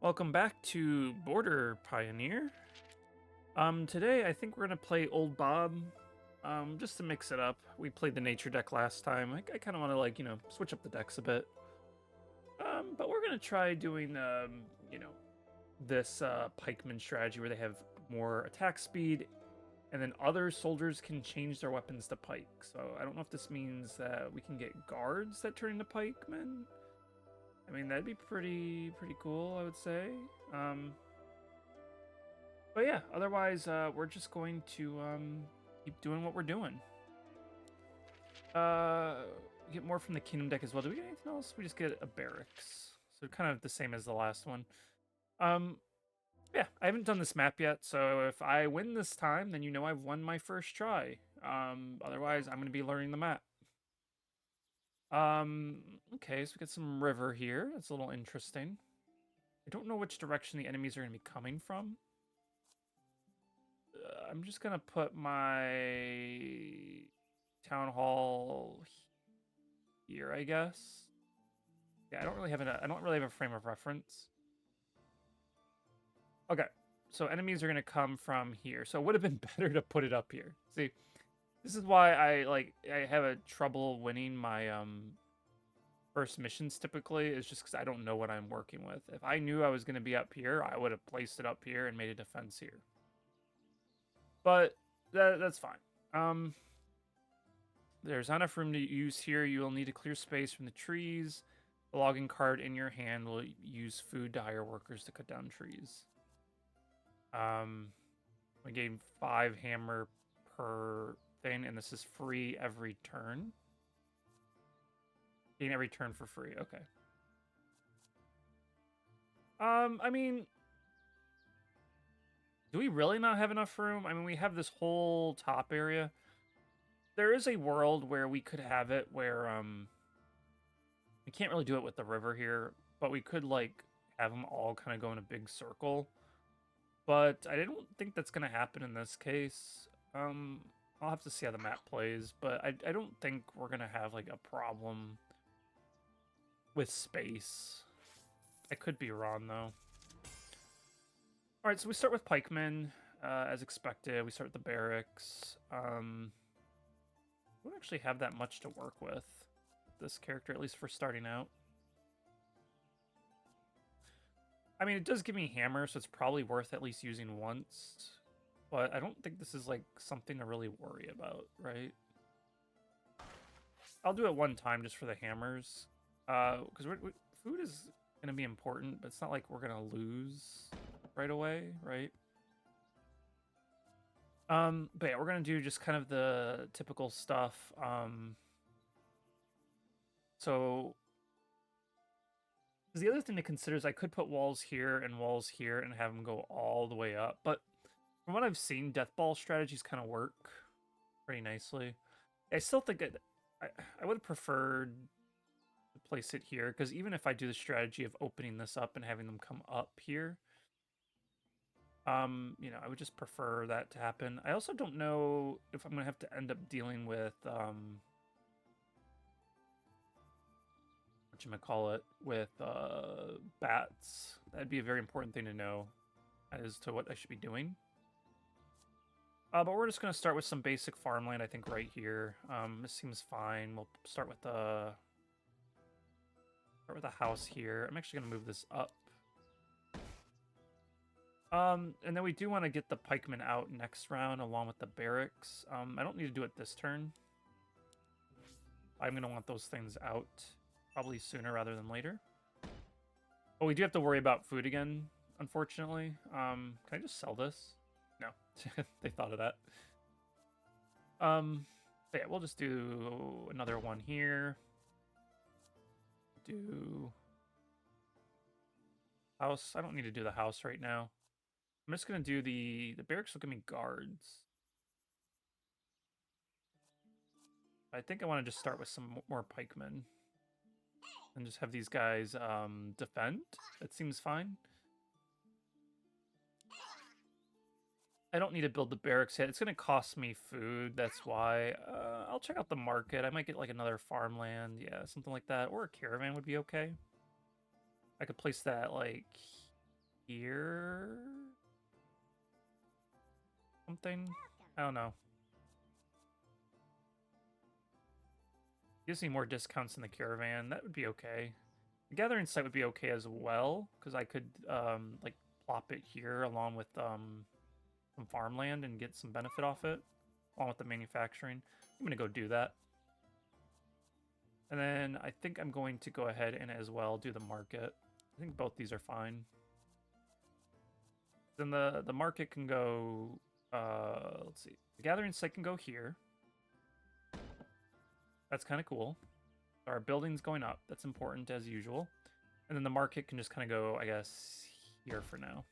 Welcome back to Border Pioneer. Today I think we're gonna play Old Bob. Just to mix it up. We played the nature deck last time. I kind of want to switch up the decks a bit. But we're gonna try doing this pikeman strategy where they have more attack speed, and then other soldiers can change their weapons to pike. So I don't know if this means that we can get guards that turn into pikemen. I mean, that'd be pretty cool, I would say. But yeah, otherwise, we're just going to keep doing what we're doing. Uh, get more from the kingdom deck as well. Do we get anything else? We just get a barracks, so kind of the same as the last one. Um, yeah, I haven't done this map yet, so if I win this time, then you know I've won my first try. Otherwise, I'm going to be learning the map. Okay, so we got some river here. That's a little interesting. I don't know which direction the enemies are going to be coming from. I'm just gonna put my town hall here, I guess. Yeah, I don't really have a frame of reference. Okay, so enemies are gonna come from here. So it would have been better to put it up here. See, this is why I have a trouble winning my first missions typically, is just because I don't know what I'm working with. If I knew I was gonna be up here, I would have placed it up here and made a defense here. But that's fine. There's not enough room to use here. You will need to clear space from the trees. The logging cart in your hand will use food to hire workers to cut down trees. We gain 5 hammer per thing, and this is free every turn. Gain every turn for free. Okay. I mean, do we really not have enough room? I mean, we have this whole top area. There is a world where we could have it where we can't really do it with the river here, but we could like have them all kind of go in a big circle. But I don't think that's gonna happen in this case. I'll have to see how the map plays, but I don't think we're gonna have like a problem with space. I could be wrong though. All right, so we start with pikemen, as expected. We start with the barracks. We don't actually have that much to work with this character, at least for starting out. I mean, it does give me hammer, so it's probably worth at least using once. But I don't think this is like something to really worry about, right? I'll do it one time just for the hammers, because food is gonna be important, but it's not like we're gonna lose right away, right? But yeah, we're gonna do just kind of the typical stuff. So the other thing to consider is I could put walls here and have them go all the way up. But from what I've seen, death ball strategies kind of work pretty nicely. I still think I would have preferred to place it here, because even if I do the strategy of opening this up and having them come up here, I would just prefer that to happen. I also don't know if I'm gonna have to end up dealing with whatchamacallit, with bats. That'd be a very important thing to know as to what I should be doing. But we're just gonna start with some basic farmland, I think, right here. This seems fine. We'll start with the house here. I'm actually gonna move this up. And then we do want to get the pikemen out next round along with the barracks. I don't need to do it this turn. I'm going to want those things out probably sooner rather than later. But we do have to worry about food again, unfortunately. Can I just sell this? No, they thought of that. But yeah, we'll just do another one here. Do house. I don't need to do the house right now. I'm just gonna do the barracks will give me guards. I think I want to just start with some more pikemen and just have these guys defend. That seems fine. I don't need to build the barracks yet. It's gonna cost me food. That's why. I'll check out the market. I might get like another farmland, yeah, something like that, or a caravan would be okay. I could place that like here. Something? I don't know. Gives me more discounts in the caravan. That would be okay. The gathering site would be okay as well, because I could like plop it here along with some farmland and get some benefit off it, along with the manufacturing. I'm gonna go do that. And then I think I'm going to go ahead and as well do the market. I think both these are fine. Then the market can go, let's see. The gathering site can go here. That's kind of cool. Our building's going up. That's important as usual. And then the market can just kind of go, I guess, here for now.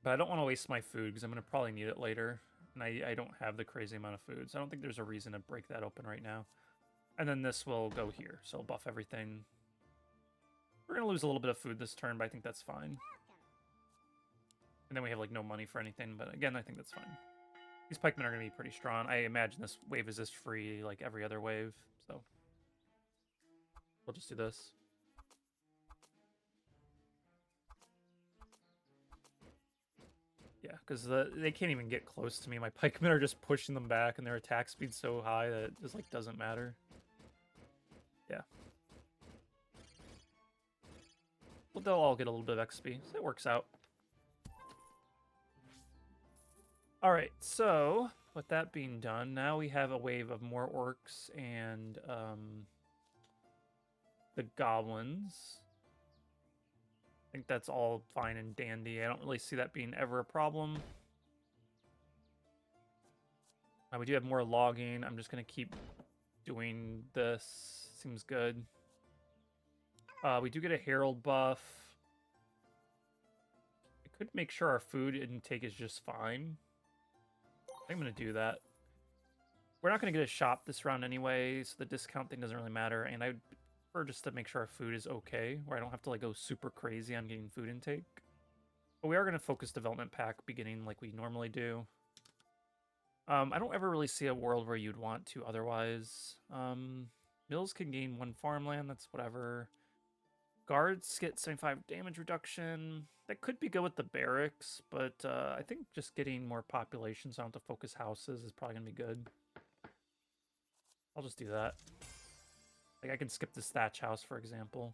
But I don't want to waste my food because I'm going to probably need it later. And I don't have the crazy amount of food. So I don't think there's a reason to break that open right now. And then this will go here. So I'll buff everything. We're going to lose a little bit of food this turn, but I think that's fine. And then we have like no money for anything. But again, I think that's fine. These pikemen are going to be pretty strong. I imagine this wave is just free like every other wave. So we'll just do this. Yeah, because they can't even get close to me. My pikemen are just pushing them back, and their attack speed's so high that it just like doesn't matter. Yeah. Well, they'll all get a little bit of XP, so it works out. All right, so with that being done, now we have a wave of more orcs and the goblins. I think that's all fine and dandy. I don't really see that being ever a problem. We do have more logging. I'm just going to keep doing this. Seems good. We do get a herald buff. I could make sure our food intake is just fine. I'm going to do that. We're not going to get a shop this round anyway, so the discount thing doesn't really matter. And I would prefer just to make sure our food is okay, where I don't have to like go super crazy on getting food intake. But we are going to focus development pack beginning like we normally do. I don't ever really see a world where you'd want to otherwise. Mills can gain 1 farmland, that's whatever. Guards get 75 damage reduction. That could be good with the barracks, but I think just getting more population so I don't have to focus houses is probably going to be good. I'll just do that. Like, I can skip this thatch house, for example.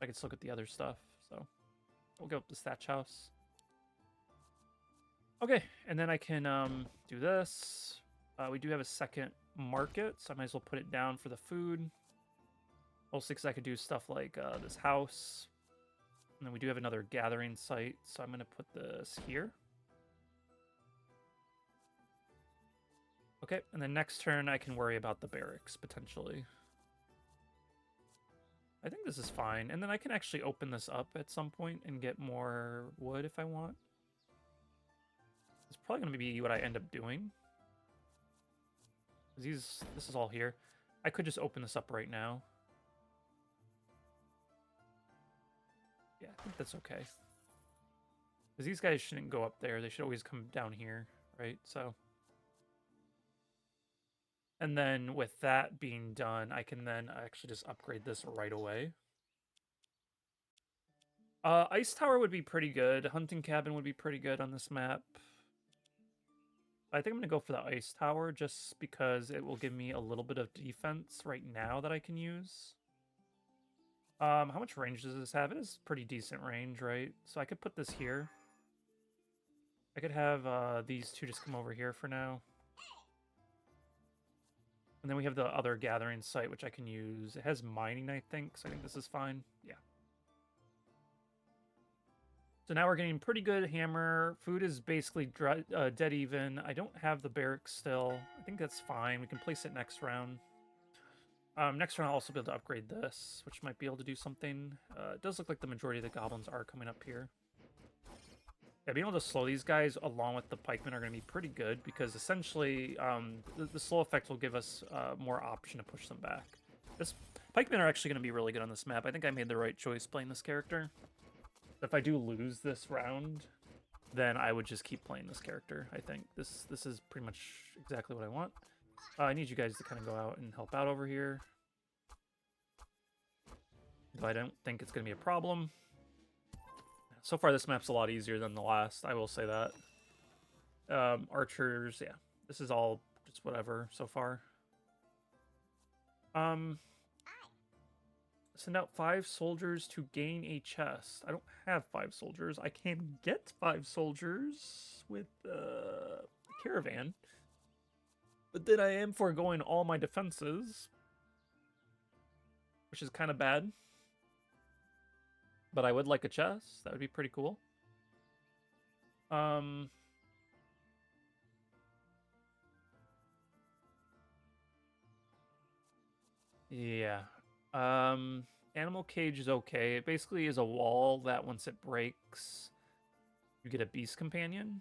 I can still get the other stuff, so we'll go up this thatch house. Okay, and then I can do this. We do have a second market, so I might as well put it down for the food. Mostly because I could do stuff like this house. And then we do have another gathering site, so I'm going to put this here. Okay, and then next turn I can worry about the barracks, potentially. I think this is fine. And then I can actually open this up at some point and get more wood if I want. It's probably going to be what I end up doing. This is all here. I could just open this up right now. Yeah, I think that's okay. Because these guys shouldn't go up there. They should always come down here, right? So... And then with that being done, I can then actually just upgrade this right away. Ice Tower would be pretty good. Hunting Cabin would be pretty good on this map. I think I'm going to go for the Ice Tower just because it will give me a little bit of defense right now that I can use. How much range does this have? It is pretty decent range, right? So I could put this here. I could have these two just come over here for now. And then we have the other gathering site, which I can use. It has mining, I think, so I think this is fine. Yeah. So now we're getting pretty good hammer. Food is basically dead even. I don't have the barracks still. I think that's fine. We can place it next round. Next round I'll also be able to upgrade this, which might be able to do something. It does look like the majority of the goblins are coming up here. Yeah, being able to slow these guys along with the pikemen are going to be pretty good because essentially the slow effect will give us more option to push them back. This pikemen are actually going to be really good on this map. I think I made the right choice playing this character. If I do lose this round, then I would just keep playing this character, I think. This is pretty much exactly what I want. I need you guys to kind of go out and help out over here. Though I don't think it's going to be a problem. So far, this map's a lot easier than the last, I will say that. Archers, yeah. This is all just whatever so far. Send out 5 soldiers to gain a chest. I don't have 5 soldiers. I can get 5 soldiers with caravan. But then I am foregoing all my defenses, which is kind of bad. But I would like a chest. That would be pretty cool. Yeah. Animal cage is okay. It basically is a wall that once it breaks, you get a beast companion.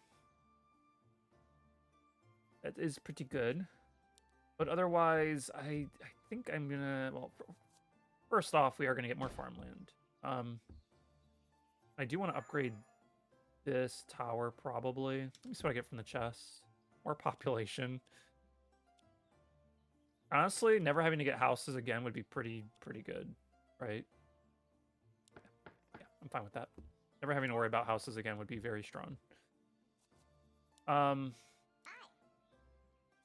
That is pretty good. But otherwise, I think I'm gonna, well, first off, we are gonna get more farmland. I do want to upgrade this tower, probably. Let me see what I get from the chest. More population. Honestly, never having to get houses again would be pretty good, right? Yeah, I'm fine with that. Never having to worry about houses again would be very strong.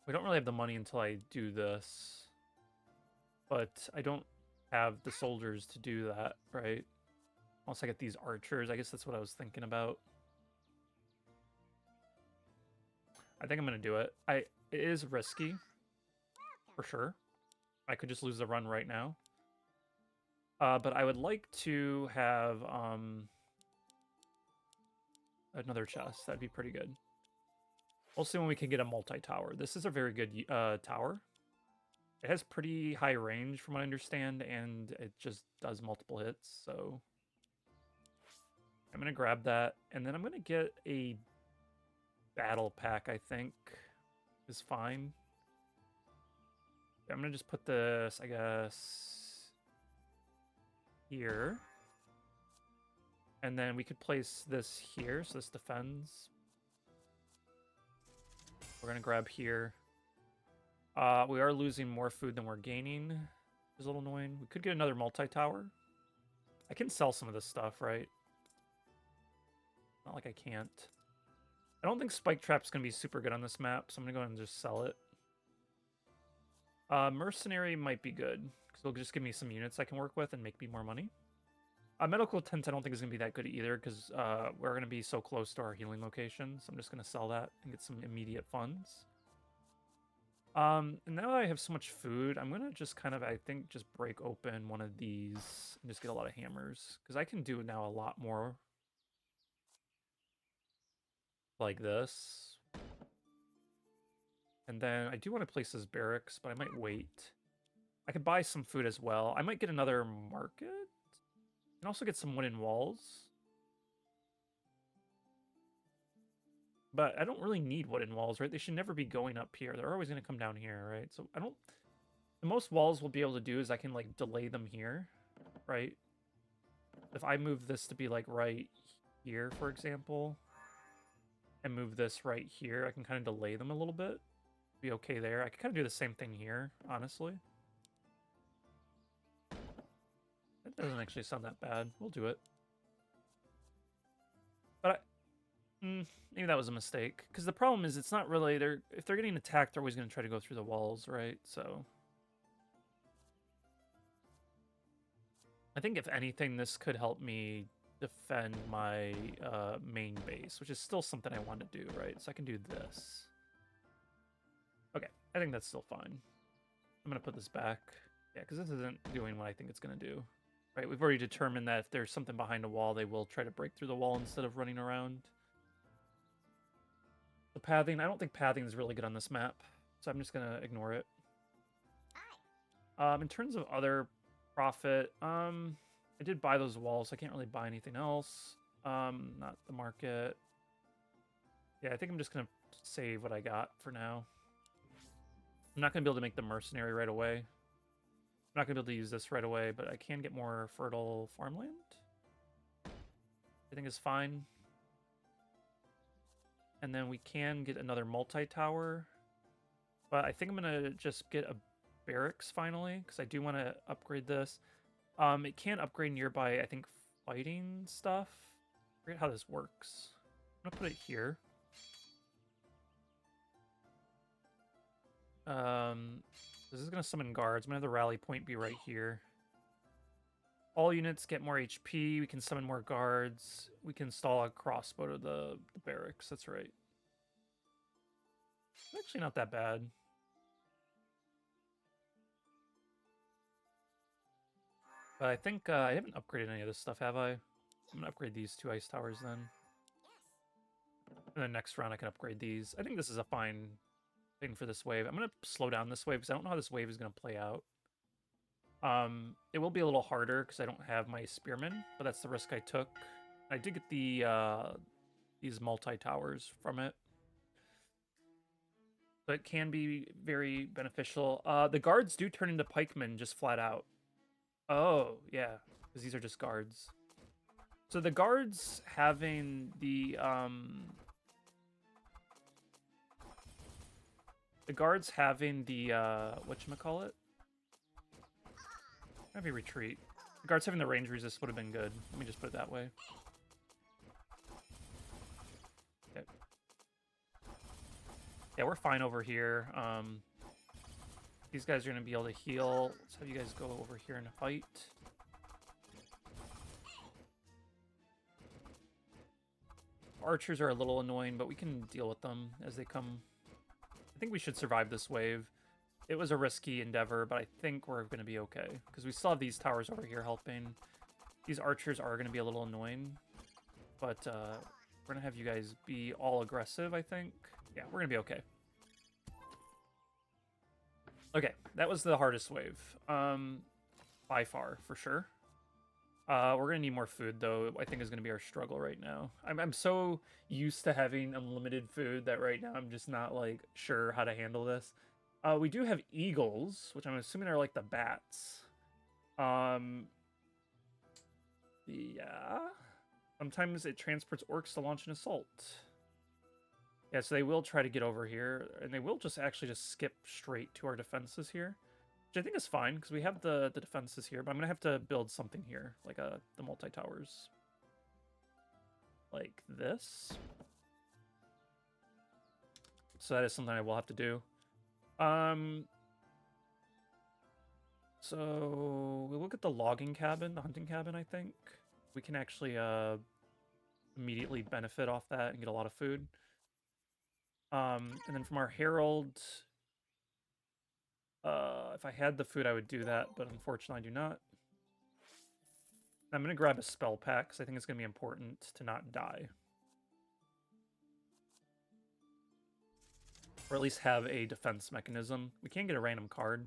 We don't really have the money until I do this. But I don't have the soldiers to do that, right? Once I get these archers, I guess that's what I was thinking about. I think I'm going to do it. It is risky, for sure. I could just lose the run right now. But I would like to have another chest. That'd be pretty good. We'll see when we can get a multi-tower. This is a very good tower. It has pretty high range from what I understand, and it just does multiple hits, so I'm going to grab that, and then I'm going to get a battle pack, I think, is fine. I'm going to just put this, I guess, here. And then we could place this here, so this defends. We're going to grab here. We are losing more food than we're gaining, which is a little annoying. We could get another multi-tower. I can sell some of this stuff, right? Not like I can't. I don't think Spike Trap's going to be super good on this map, so I'm going to go ahead and just sell it. Mercenary might be good, because it'll just give me some units I can work with and make me more money. Medical Tent I don't think is going to be that good either, because we're going to be so close to our healing location, so I'm just going to sell that and get some immediate funds. And now that I have so much food, I'm going to just kind of, I think, just break open one of these and just get a lot of hammers, because I can do now a lot more like this. And then I do want to place this barracks, but I might wait. I could buy some food as well. I might get another market. And also get some wooden walls. But I don't really need wooden walls, right? They should never be going up here. They're always going to come down here, right? So I don't... The most walls we'll be able to do is I can, like, delay them here, right? If I move this to be, like, right here, for example, and move this right here, I can kind of delay them a little bit. Be okay there. I can kind of do the same thing here, honestly. That doesn't actually sound that bad. We'll do it. But maybe that was a mistake. Because the problem is it's not really... If they're getting attacked, they're always going to try to go through the walls, right? So... I think if anything, this could help me defend my main base, which is still something I want to do, right? So I can do this. Okay, I think that's still fine. I'm going to put this back. Yeah, because this isn't doing what I think it's going to do. Right, we've already determined that if there's something behind a wall, they will try to break through the wall instead of running around. The pathing, I don't think pathing is really good on this map, so I'm just going to ignore it. In terms of other profit, I did buy those walls, so I can't really buy anything else. Not the market. Yeah, I think I'm just going to save what I got for now. I'm not going to be able to make the mercenary right away. I'm not going to be able to use this right away, but I can get more fertile farmland. I think is fine. And then we can get another multi-tower. But I think I'm going to just get a barracks finally, because I do want to upgrade this. It can upgrade nearby, I think, fighting stuff. I forget how this works. I'm gonna put it here. This is gonna summon guards. I'm gonna have the rally point be right here. All units get more HP. We can summon more guards. We can install a crossbow to the barracks. That's right. Actually, not that bad. But I think I haven't upgraded any of this stuff, have I? I'm gonna upgrade these 2 ice towers then. And then next round I can upgrade these. I think this is a fine thing for this wave. I'm gonna slow down this wave because I don't know how this wave is gonna play out. It will be a little harder because I don't have my spearmen, but that's the risk I took. I did get the these multi-towers from it. So it can be very beneficial. The guards do turn into pikemen just flat out. Oh, yeah, because these are just guards. So the guards having the whatchamacallit? Maybe retreat. The guards having the range resist would have been good. Let me just put it that way. Okay. Yeah, we're fine over here. These guys are going to be able to heal. Let's have you guys go over here and fight. Archers are a little annoying, but we can deal with them as they come. I think we should survive this wave. It was a risky endeavor, but I think we're going to be okay. Because we still have these towers over here helping. These archers are going to be a little annoying. But we're going to have you guys be all aggressive, I think. Yeah, we're going to be okay. Okay, that was the hardest wave. By far, for sure. We're going to need more food, though. I think is going to be our struggle right now. I'm so used to having unlimited food that right now I'm just not, like, sure how to handle this. We do have eagles, which I'm assuming are like the bats. Yeah. Sometimes it transports orcs to launch an assault. Yeah, so they will try to get over here, and they will just actually just skip straight to our defenses here. Which I think is fine, because we have the defenses here, but I'm going to have to build something here, like the multi-towers. Like this. So that is something I will have to do. So we'll look at the logging cabin, the hunting cabin, I think. We can actually immediately benefit off that and get a lot of food. And then from our herald, if I had the food, I would do that, but unfortunately I do not. I'm going to grab a spell pack, because I think it's going to be important to not die. Or at least have a defense mechanism. We can get a random card.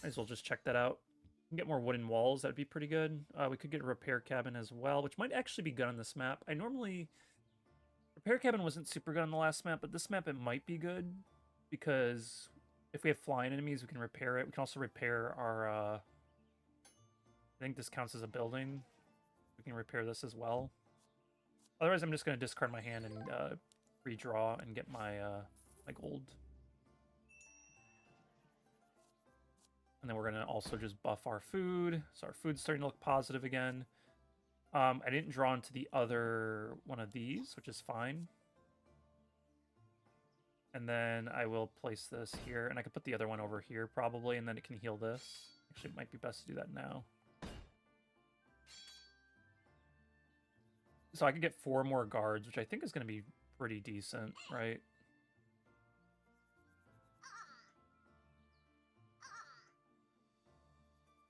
Might as well just check that out. We can get more wooden walls, that would be pretty good. We could get a repair cabin as well, which might actually be good on this map. Repair cabin wasn't super good on the last map, but this map it might be good. Because if we have flying enemies, we can repair it. We can also repair our... I think this counts as a building. We can repair this as well. Otherwise, I'm just going to discard my hand and redraw and get my my gold. And then we're going to also just buff our food. So our food's starting to look positive again. I didn't draw into the other one of these, which is fine. And then I will place this here. And I can put the other one over here probably, and then it can heal this. Actually, it might be best to do that now. So I could get 4 more guards, which I think is going to be pretty decent, right?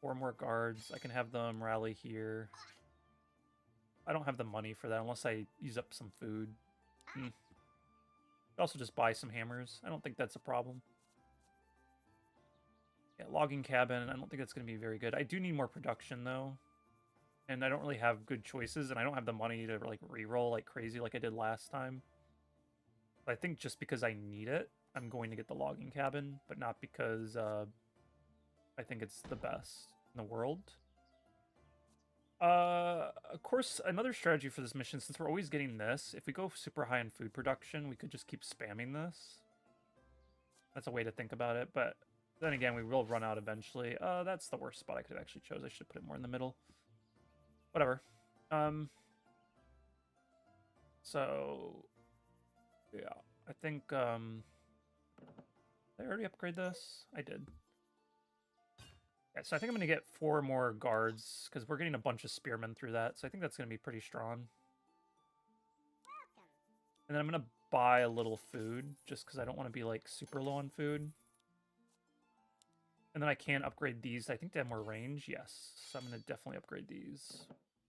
Four more guards. I can have them rally here. I don't have the money for that unless I use up some food. Also just buy some hammers. I don't think that's a problem. Yeah, logging cabin. I don't think that's going to be very good. I do need more production, though. And I don't really have good choices, and I don't have the money to, like, reroll like crazy like I did last time. But I think just because I need it, I'm going to get the logging cabin, but not because I think it's the best in the world. Of course, another strategy for this mission, since we're always getting this, if we go super high in food production, we could just keep spamming this. That's a way to think about it, but Then again, we will run out eventually. That's the worst spot I could have actually chose. I should have put it more in the middle. Whatever. So yeah, I think did I already upgrade this? I did. Yeah, so I think I'm gonna get 4 more guards because we're getting a bunch of spearmen through that. So I think that's gonna be pretty strong. And then I'm gonna buy a little food just because I don't want to be like super low on food. And then I can upgrade these. I think they have more range. Yes. So I'm going to definitely upgrade these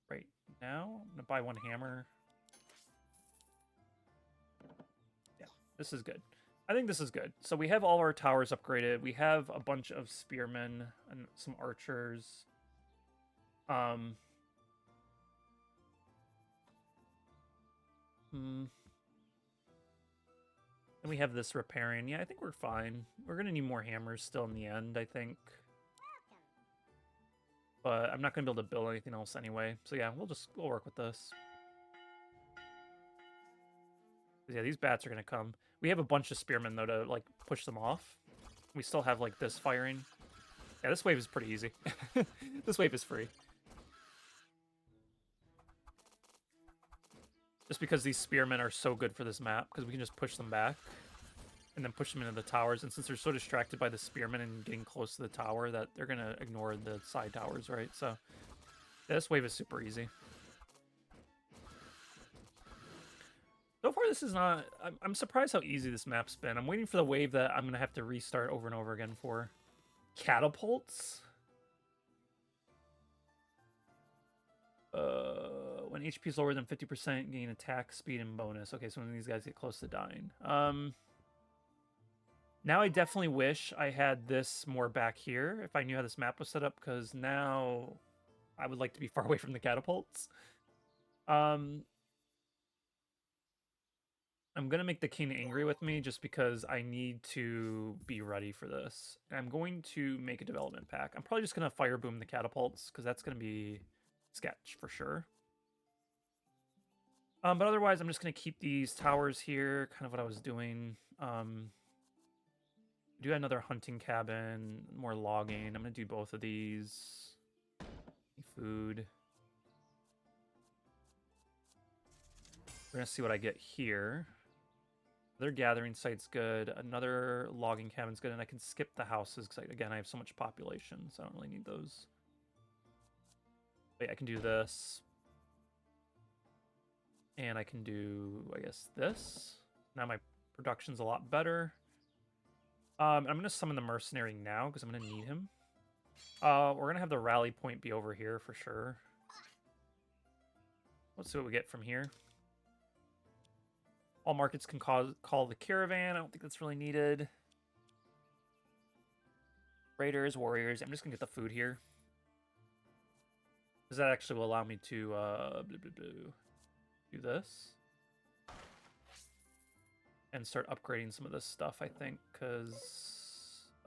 right now. I'm going to buy 1 hammer. Yeah, this is good. I think this is good. So we have all our towers upgraded. We have a bunch of spearmen and some archers. And we have this repairing. Yeah, I think we're fine. We're going to need more hammers still in the end, I think. But I'm not going to be able to build anything else anyway. So yeah, we'll work with this. Yeah, these bats are going to come. We have a bunch of spearmen, though, to, like, push them off. We still have, like, this firing. Yeah, this wave is pretty easy. This wave is free. Just because these spearmen are so good for this map, because we can just push them back and then push them into the towers. And since they're so distracted by the spearmen and getting close to the tower, that they're going to ignore the side towers, right? So yeah, this wave is super easy. So far, this is not... I'm surprised how easy this map's been. I'm waiting for the wave that I'm going to have to restart over and over again for. Catapults? When HP is lower than 50%, gain attack, speed, and bonus. Okay, so when these guys get close to dying. Now I definitely wish I had this more back here if I knew how this map was set up, because now I would like to be far away from the catapults. I'm going to make the king angry with me just because I need to be ready for this. I'm going to make a development pack. I'm probably just going to fire boom the catapults because that's going to be sketch for sure. But otherwise, I'm just going to keep these towers here, kind of what I was doing. Do another hunting cabin, more logging. I'm going to do both of these. Food. We're going to see what I get here. Another gathering site's good. Another logging cabin's good. And I can skip the houses because, again, I have so much population, so I don't really need those. Wait, I can do this. And I can do, I guess, this. Now my production's a lot better. I'm going to summon the mercenary now because I'm going to need him. We're going to have the rally point be over here for sure. Let's see what we get from here. All markets can call the caravan. I don't think that's really needed. Raiders, warriors. I'm just going to get the food here. Because that actually will allow me to do this. And start upgrading some of this stuff, I think, because...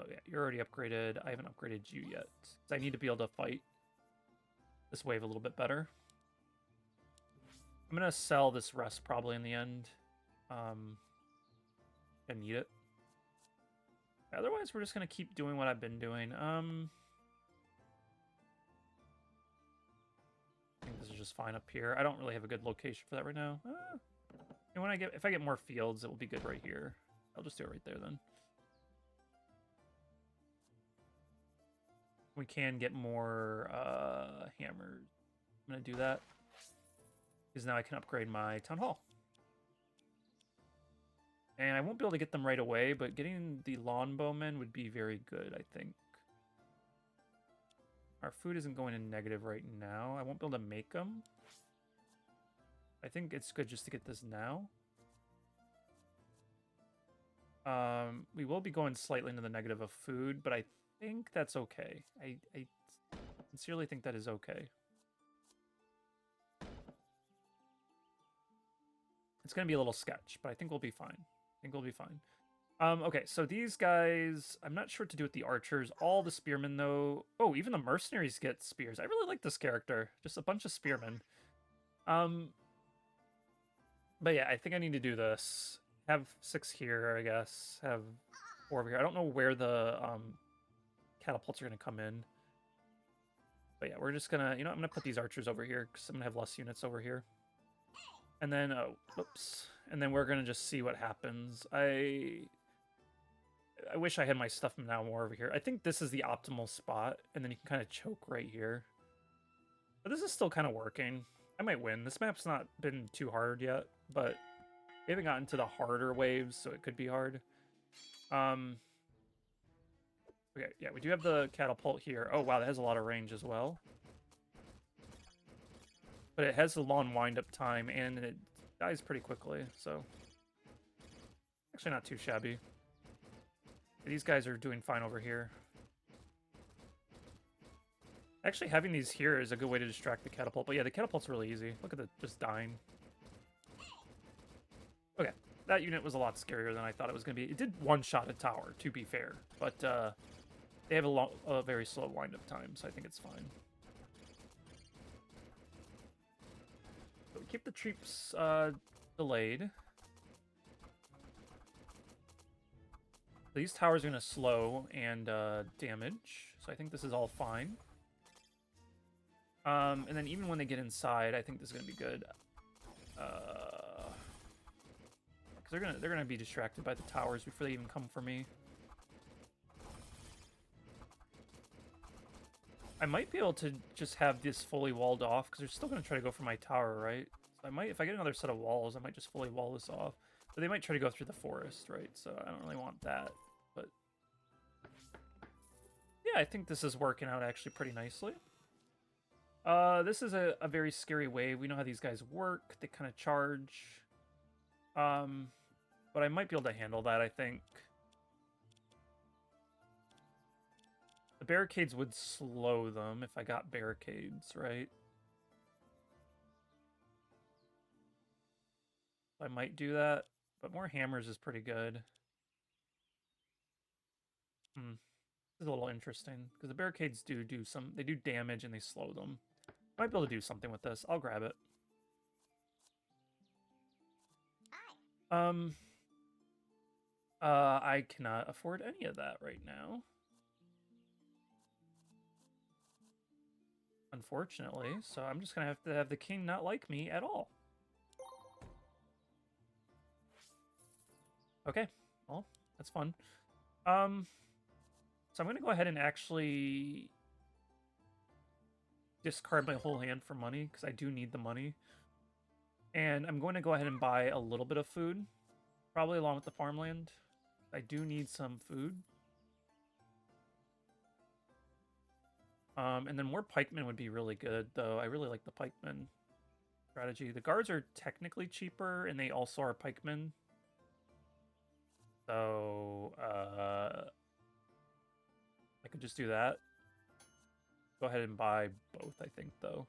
Oh yeah, you're already upgraded. I haven't upgraded you yet. I need to be able to fight this wave a little bit better. I'm going to sell this rest probably in the end. I need it. Otherwise, we're just going to keep doing what I've been doing. I think this is just fine up here. I don't really have a good location for that right now. And when if I get more fields, it will be good right here. I'll just do it right there then. We can get more hammers. I'm going to do that. Because now I can upgrade my town hall. And I won't be able to get them right away, but getting the longbowmen would be very good, I think. Our food isn't going in negative right now. I won't be able to make them. I think it's good just to get this now. We will be going slightly into the negative of food, but I think that's okay. I sincerely think that is okay. It's going to be a little sketch, but I think we'll be fine. Okay, so these guys, I'm not sure what to do with the archers. All the spearmen, though. Oh, even the mercenaries get spears. I really like this character. Just a bunch of spearmen. But yeah, I think I need to do this. Have 6 here, I guess. Have 4 over here. I don't know where the catapults are going to come in. But yeah, we're just going to, I'm going to put these archers over here because I'm going to have less units over here. And then, oh, whoops. And then we're going to just see what happens. I wish I had my stuff now more over here. I think this is the optimal spot, and then you can kind of choke right here. But this is still kind of working. I might win. This map's not been too hard yet, but we haven't gotten to the harder waves, so it could be hard. Okay, yeah, we do have the catapult here. Oh, wow, that has a lot of range as well. But it has a long wind-up time, and it dies pretty quickly, so... Actually not too shabby. These guys are doing fine over here. Actually, having these here is a good way to distract the catapult. But yeah, the catapult's really easy. Look at it just dying. Okay, that unit was a lot scarier than I thought it was going to be. It did one-shot a tower, to be fair. But they have a very slow wind-up time, so I think it's fine. So we keep the troops delayed. These towers are going to slow and damage, so I think this is all fine. And then even when they get inside, I think this is going to be good. Because they're gonna be distracted by the towers before they even come for me. I might be able to just have this fully walled off because they're still gonna try to go for my tower, right? So I might, if I get another set of walls, I might just fully wall this off. But they might try to go through the forest, right? So I don't really want that. But yeah, I think this is working out actually pretty nicely. This is a very scary wave. We know how these guys work. They kind of charge. But I might be able to handle that, I think. The barricades would slow them if I got barricades, right? I might do that, but more hammers is pretty good. This is a little interesting, because the barricades do they do damage and they slow them. Might be able to do something with this. I'll grab it. I cannot afford any of that right now. Unfortunately, so I'm just gonna have to have the king not like me at all. Okay, well, that's fun. So I'm gonna go ahead and actually discard my whole hand for money, because I do need the money. And I'm going to go ahead and buy a little bit of food, probably along with the farmland. I do need some food. And then more pikemen would be really good, though. I really like the pikemen strategy. The guards are technically cheaper, and they also are pikemen. So, I could just do that. Go ahead and buy both, I think, though.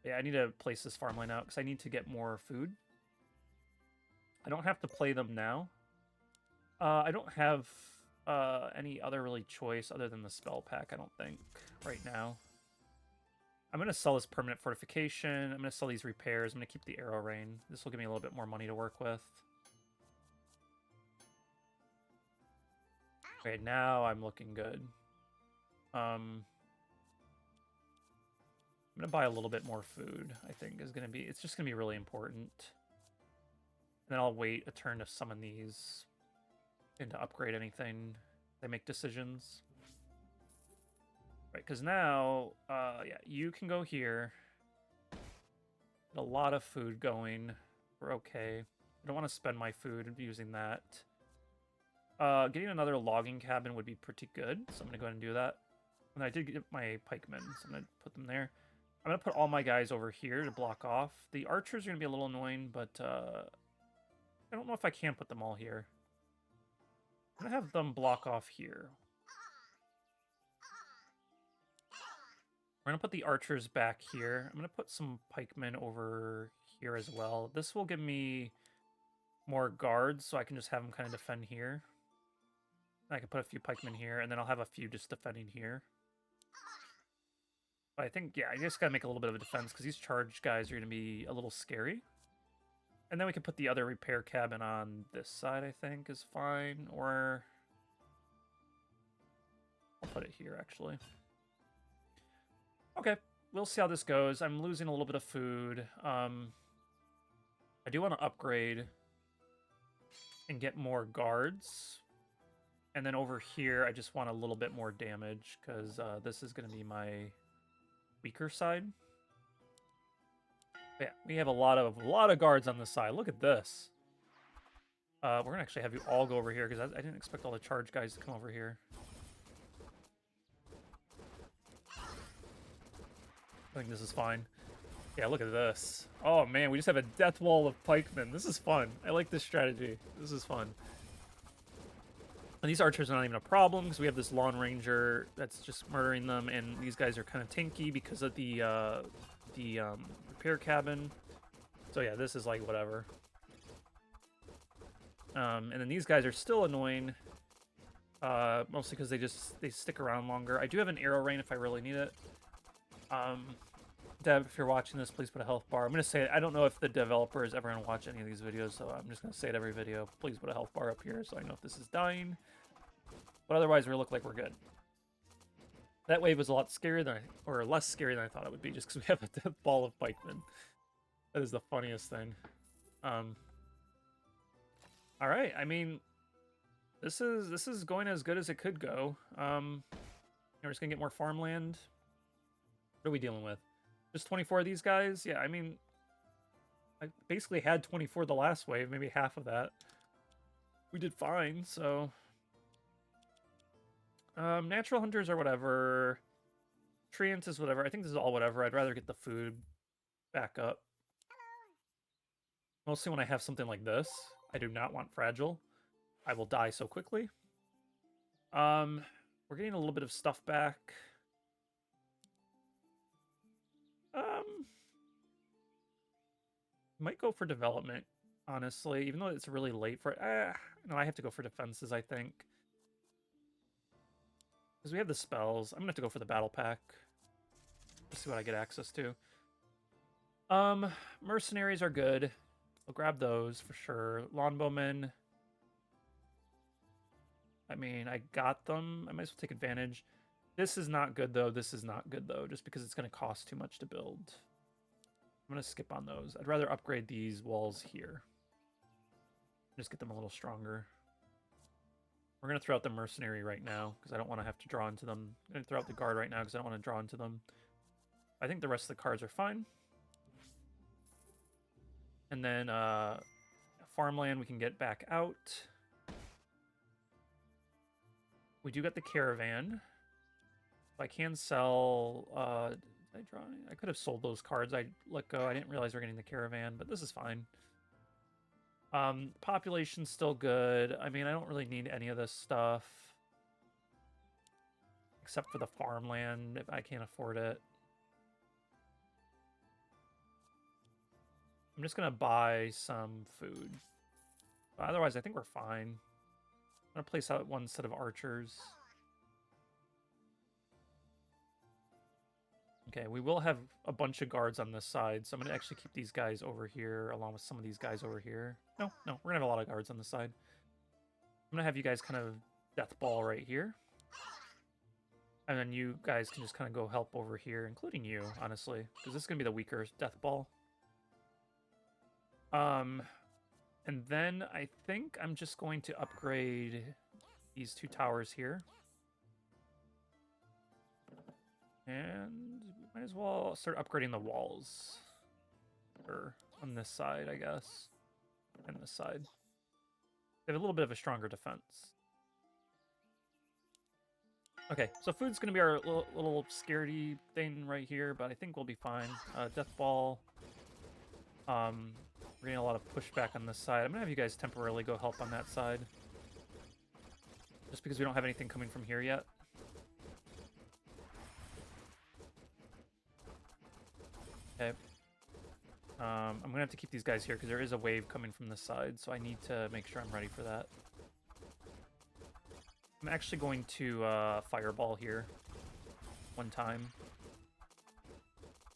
Yeah, I need to place this farmland out, because I need to get more food. I don't have to play them now. I don't have any other really choice other than the spell pack, I don't think, right now. I'm going to sell this permanent fortification. I'm going to sell these repairs. I'm going to keep the arrow rain. This will give me a little bit more money to work with. Okay, now I'm looking good. I'm going to buy a little bit more food, I think, is going to be... It's just going to be really important. And then I'll wait a turn to summon these and to upgrade anything. They make decisions. Right, because now, yeah, you can go here. Get a lot of food going. We're okay. I don't want to spend my food using that. Getting another logging cabin would be pretty good, so I'm going to go ahead and do that. And I did get my pikemen, so I'm going to put them there. I'm going to put all my guys over here to block off. The archers are going to be a little annoying, but I don't know if I can put them all here. I'm going to have them block off here. We're going to put the archers back here. I'm going to put some pikemen over here as well. This will give me more guards, so I can just have them kind of defend here. I can put a few pikemen here, and then I'll have a few just defending here. But I think, yeah, I just gotta make a little bit of a defense, because these charge guys are going to be a little scary. And then we can put the other repair cabin on this side, I think, is fine. Or... put it here, actually. Okay, we'll see how this goes. I'm losing a little bit of food. I do want to upgrade and get more guards. And then over here, I just want a little bit more damage, because this is going to be my weaker side. But yeah, we have a lot of guards on this side. Look at this. We're going to actually have you all go over here, because I didn't expect all the charge guys to come over here. I think this is fine. Yeah, look at this. Oh man, we just have a death wall of pikemen. This is fun. I like this strategy. This is fun. And these archers are not even a problem, because we have this Lawn Ranger that's just murdering them, and these guys are kind of tanky because of the repair cabin. So yeah, this is like whatever. And then these guys are still annoying, mostly because they stick around longer. I do have an arrow rain if I really need it. Deb, if you're watching this, please put a health bar. I'm going to say it. I don't know if the developer is ever going to watch any of these videos, so I'm just going to say it every video. Please put a health bar up here so I know if this is dying. But otherwise, we look like we're good. That wave was a lot scarier than or less scary than I thought it would be, just because we have a death ball of pikemen. That is the funniest thing. All right, I mean, this is going as good as it could go. We're just gonna get more farmland. What are we dealing with? Just 24 of these guys? Yeah, I mean, I basically had 24 the last wave, maybe half of that. We did fine, so... natural hunters or whatever. Treant is whatever. I think this is all whatever. I'd rather get the food back up. Mostly when I have something like this. I do not want fragile. I will die so quickly. We're getting a little bit of stuff back. Might go for development, honestly, even though it's really late for it. No, I have to go for defenses, I think. Because we have the spells. I'm going to have to go for the battle pack. Let's see what I get access to. Mercenaries are good. I'll grab those for sure. Lawnbowmen. I mean, I got them. I might as well take advantage. This is not good, though. This is not good, though, just because it's going to cost too much to build. I'm going to skip on those. I'd rather upgrade these walls here. Just get them a little stronger. We're going to throw out the mercenary right now, because I don't want to have to draw into them. I'm going to throw out the guard right now, because I don't want to draw into them. I think the rest of the cards are fine. And then farmland we can get back out. We do get the caravan. I can sell... did I draw any? I could have sold those cards. I let go. I didn't realize we're getting the caravan, but this is fine. Population's still good. I mean, I don't really need any of this stuff. Except for the farmland, if I can't afford it. I'm just going to buy some food. But otherwise, I think we're fine. I'm going to place out one set of archers. Okay, we will have a bunch of guards on this side, so I'm going to actually keep these guys over here, along with some of these guys over here. No, we're going to have a lot of guards on this side. I'm going to have you guys kind of death ball right here. And then you guys can just kind of go help over here, including you, honestly, because this is going to be the weaker death ball. And then I think I'm just going to upgrade these two towers here. And we might as well start upgrading the walls. Or on this side, I guess. And this side. They have a little bit of a stronger defense. Okay, so food's going to be our little scaredy thing right here, but I think we'll be fine. Death ball. We're getting a lot of pushback on this side. I'm going to have you guys temporarily go help on that side. Just because we don't have anything coming from here yet. Okay. I'm going to have to keep these guys here because there is a wave coming from this side, so I need to make sure I'm ready for that. I'm actually going to fireball here one time.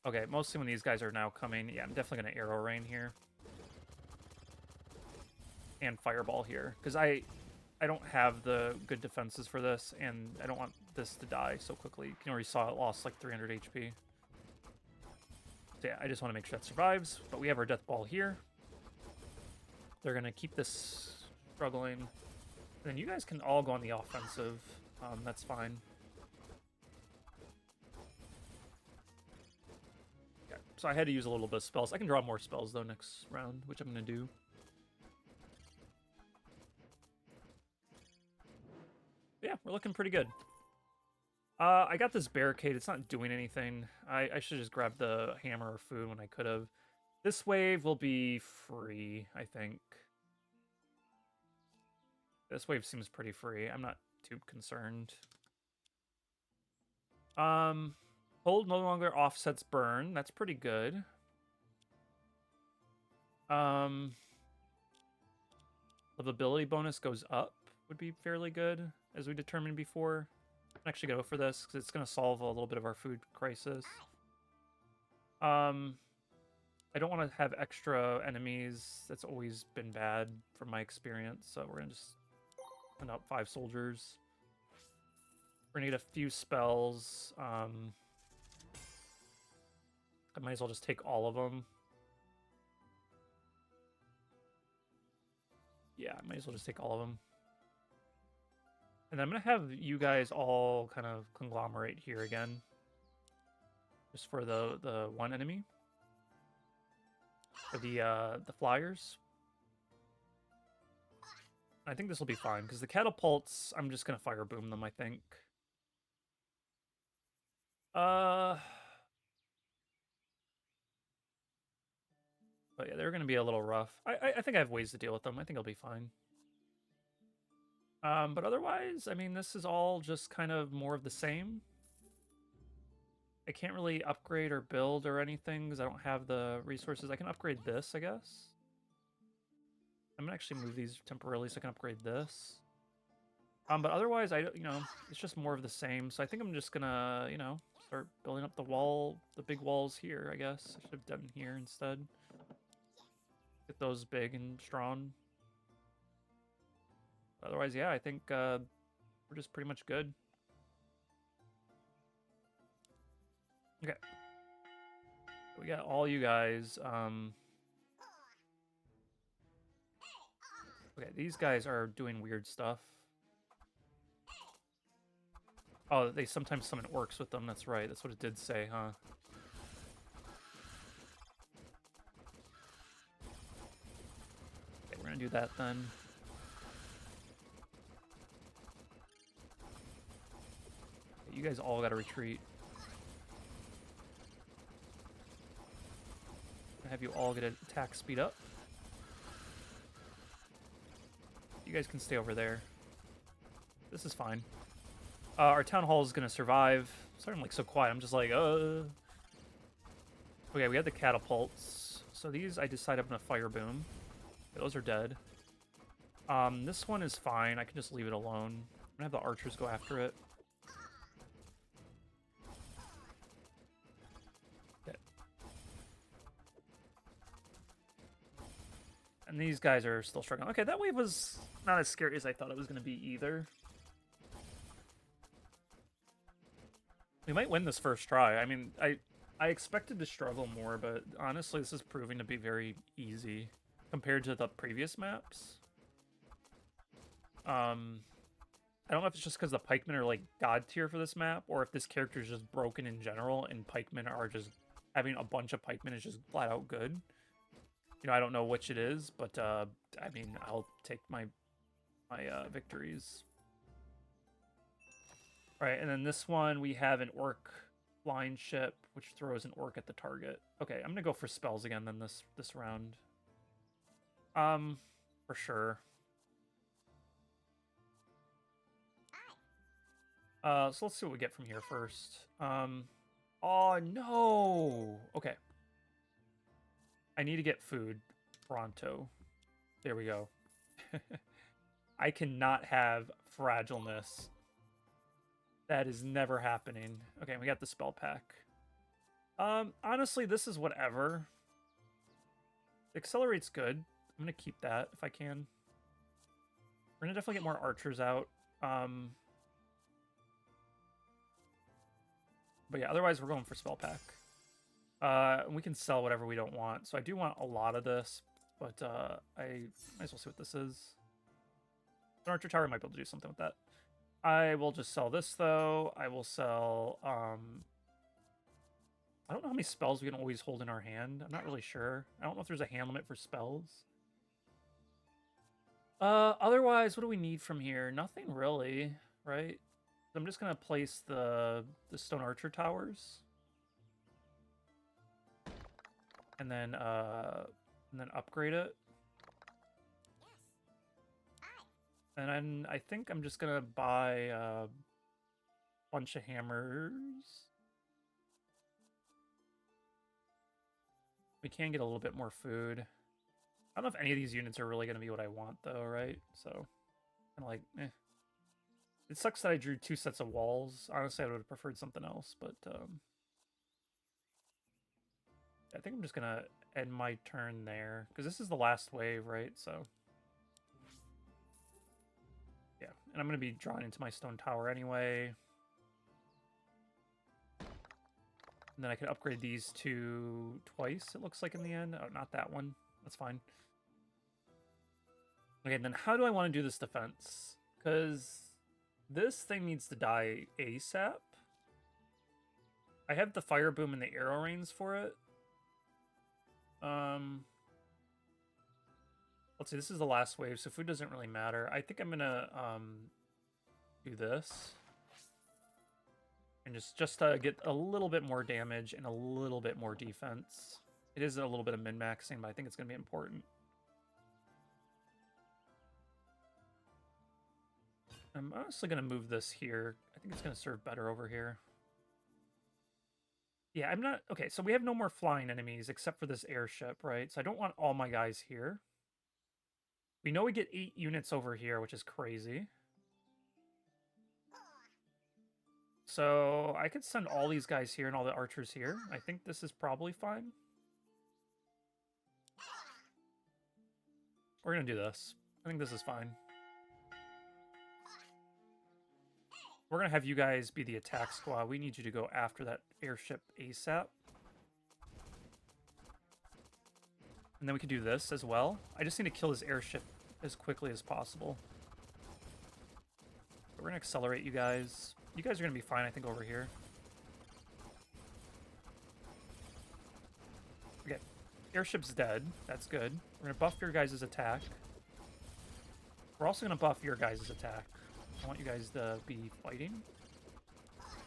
Okay, mostly when these guys are now coming. Yeah, I'm definitely going to arrow rain here. And fireball here, because I don't have the good defenses for this, and I don't want this to die so quickly. You already saw it lost like 300 HP. So yeah, I just want to make sure that survives. But we have our death ball here. They're going to keep this struggling. And then you guys can all go on the offensive. That's fine. Okay, so I had to use a little bit of spells. I can draw more spells, though, next round, which I'm going to do. Yeah, we're looking pretty good. I got this barricade. It's not doing anything. I should just grab the hammer or food when I could have. This wave will be free, I think. This wave seems pretty free. I'm not too concerned. Hold no longer offsets burn. That's pretty good. Livability bonus goes up. Would be fairly good, as we determined before. I'm actually go for this because it's going to solve a little bit of our food crisis. I don't want to have extra enemies. That's always been bad from my experience. So we're going to just send out 5 soldiers. We're going to need a few spells. I might as well just take all of them. Yeah, I might as well just take all of them. And then I'm going to have you guys all kind of conglomerate here again. Just for the one enemy. For the flyers. I think this will be fine, because the catapults, I'm just going to fire boom them, I think. But yeah, they're going to be a little rough. I think I have ways to deal with them. I think I'll be fine. But otherwise, I mean, this is all just kind of more of the same. I can't really upgrade or build or anything because I don't have the resources. I can upgrade this, I guess. I'm gonna actually move these temporarily so I can upgrade this. But otherwise, it's just more of the same. So I think I'm just gonna, start building up the big walls here, I guess. I should have done here instead. Get those big and strong. Otherwise, yeah, I think we're just pretty much good. Okay. We got all you guys. Okay, these guys are doing weird stuff. Oh, they sometimes summon orcs with them. That's right. That's what it did say, huh? Okay, we're gonna do that then. Okay, you guys all gotta retreat. Have you all get an attack speed up. You guys can stay over there. This is fine. Our town hall is gonna survive. Sorry I'm like so quiet. I'm just like, Okay, we have the catapults. So these I decide I'm gonna fire boom. Okay, those are dead. This one is fine. I can just leave it alone. I'm gonna have the archers go after it. Okay. And these guys are still struggling. Okay, that wave was not as scary as I thought it was gonna be either. We might win this first try. I mean, I expected to struggle more, but honestly, this is proving to be very easy compared to the previous maps. I don't know if it's just because the pikemen are like god tier for this map, or if this character is just broken in general, and pikemen are just having a bunch of pikemen is just flat out good. I don't know which it is, but I mean, I'll take my victories. All right, and then this one we have an orc flying ship, which throws an orc at the target. Okay, I'm gonna go for spells again then this round. For sure. So let's see what we get from here first. Oh no! Okay. I need to get food pronto. There we go. I cannot have fragileness. That is never happening. Okay, we got the spell pack. Honestly, this is whatever. Accelerate's good. I'm gonna keep that if I can. We're gonna definitely get more archers out. But yeah, otherwise we're going for spell pack. And we can sell whatever we don't want. So I do want a lot of this, but I might as well see what this is. An Archer Tower might be able to do something with that. I will just sell this though. I will sell I don't know how many spells we can always hold in our hand. I'm not really sure. I don't know if there's a hand limit for spells. Otherwise, what do we need from here? Nothing really, right? I'm just gonna place the Stone Archer towers. And then upgrade it. And then I think I'm just gonna buy a bunch of hammers. We can get a little bit more food. I don't know if any of these units are really gonna be what I want though, right? So kind of like, eh. It sucks that I drew 2 sets of walls. Honestly, I would have preferred something else, but I think I'm just gonna end my turn there because this is the last wave, right? So yeah, and I'm gonna be drawn into my stone tower anyway. And then I can upgrade these two twice, it looks like, in the end. Oh, not that one. That's fine. Okay, then how do I want to do this defense? Because this thing needs to die ASAP. I have the fire boom and the arrow rains for it. Let's see, this is the last wave, so food doesn't really matter. I think I'm gonna do this. And just to get a little bit more damage and a little bit more defense. It is a little bit of min-maxing, but I think it's gonna be important. I'm honestly gonna move this here. I think it's gonna serve better over here. Yeah, I'm not... Okay, so we have no more flying enemies except for this airship, right? So I don't want all my guys here. We know we get 8 units over here, which is crazy. So I could send all these guys here and all the archers here. I think this is probably fine. We're gonna do this. I think this is fine. We're gonna have you guys be the attack squad. We need you to go after that airship ASAP. And then we can do this as well. I just need to kill this airship as quickly as possible. But we're gonna accelerate you guys. You guys are gonna be fine, I think, over here. Okay, airship's dead. That's good. We're gonna buff your guys' attack. We're also gonna buff your guys' attack. I want you guys to be fighting.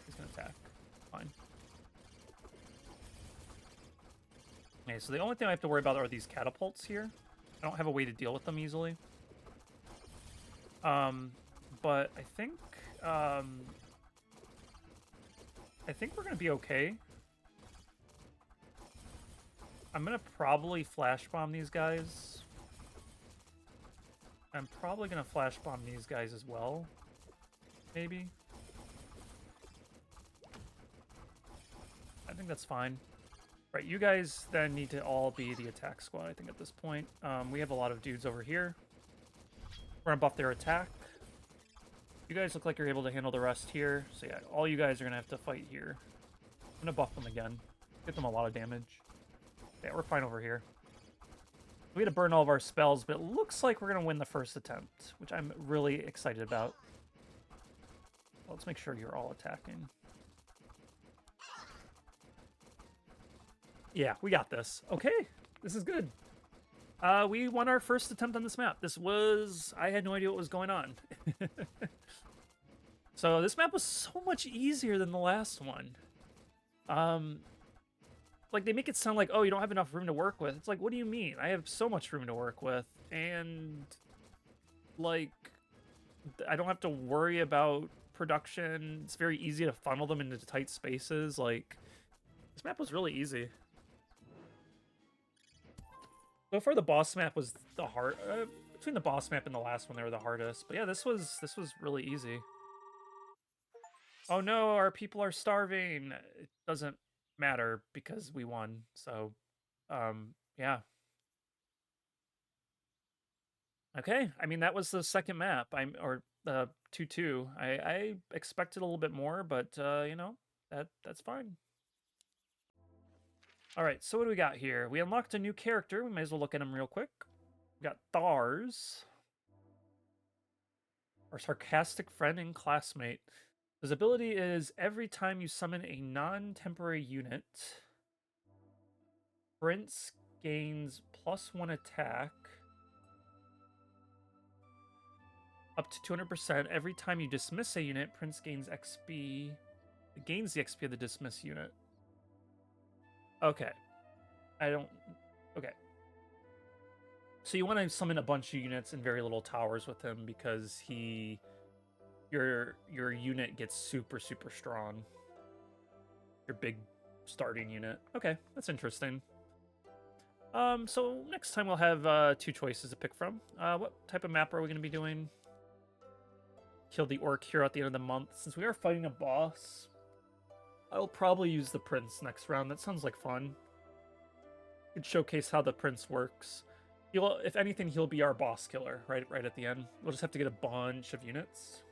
He's gonna attack. Fine. Okay, so the only thing I have to worry about are these catapults here. I don't have a way to deal with them easily. But I think we're gonna be okay. I'm gonna probably flash bomb these guys. I'm probably gonna flash bomb these guys as well. Maybe. I think that's fine. Right, you guys then need to all be the attack squad, I think, at this point. We have a lot of dudes over here. We're gonna buff their attack. You guys look like you're able to handle the rest here. So yeah, all you guys are gonna have to fight here. I'm gonna buff them again. Get them a lot of damage. Yeah, we're fine over here. We had to burn all of our spells, but it looks like we're gonna win the first attempt, which I'm really excited about. Let's make sure you're all attacking. Yeah, we got this. Okay, this is good. We won our first attempt on this map. This was... I had no idea what was going on. So this map was so much easier than the last one. Like, they make it sound like, oh, you don't have enough room to work with. It's like, what do you mean? I have so much room to work with. And, like, I don't have to worry about production. It's very easy to funnel them into tight spaces. Like, this map was really easy. So far, the boss map was the hard. Between the boss map and the last one, they were the hardest. But yeah, this was really easy. Oh no, our people are starving. It doesn't matter because we won. So, yeah. Okay, I mean that was the second map. Or 2-2. I expected a little bit more, but you know, That's fine. All right, so what do we got here? We unlocked a new character. We might as well look at him real quick. We got Thars, our sarcastic friend and classmate. His ability is every time you summon a non-temporary unit, Prince gains +1 attack up to 200%. Every time you dismiss a unit, Prince gains XP. It gains the XP of the dismiss unit. Okay. I don't... Okay. So you want to summon a bunch of units and very little towers with him because your unit gets super strong. Your big starting unit. Okay, that's interesting. So next time we'll have 2 choices to pick from. What type of map are we going to be doing? Kill the orc hero at the end of the month. Since we are fighting a boss, I'll probably use the prince next round. That sounds like fun. Could showcase how the prince works. If anything, he'll be our boss killer right at the end. We'll just have to get a bunch of units.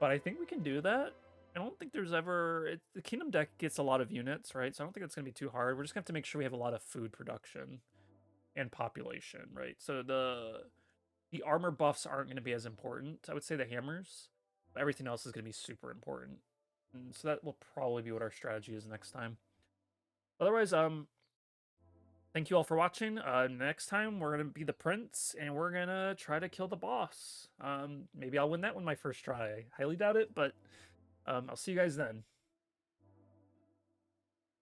But I think we can do that. I don't think there's ever... the Kingdom deck gets a lot of units, right? So I don't think it's going to be too hard. We're just going to have to make sure we have a lot of food production and population, right? So the armor buffs aren't going to be as important. I would say the hammers. But everything else is going to be super important. And so that will probably be what our strategy is next time. Otherwise, thank you all for watching. Next time, we're going to be the prince, and we're going to try to kill the boss. Maybe I'll win that one my first try. I highly doubt it, but I'll see you guys then.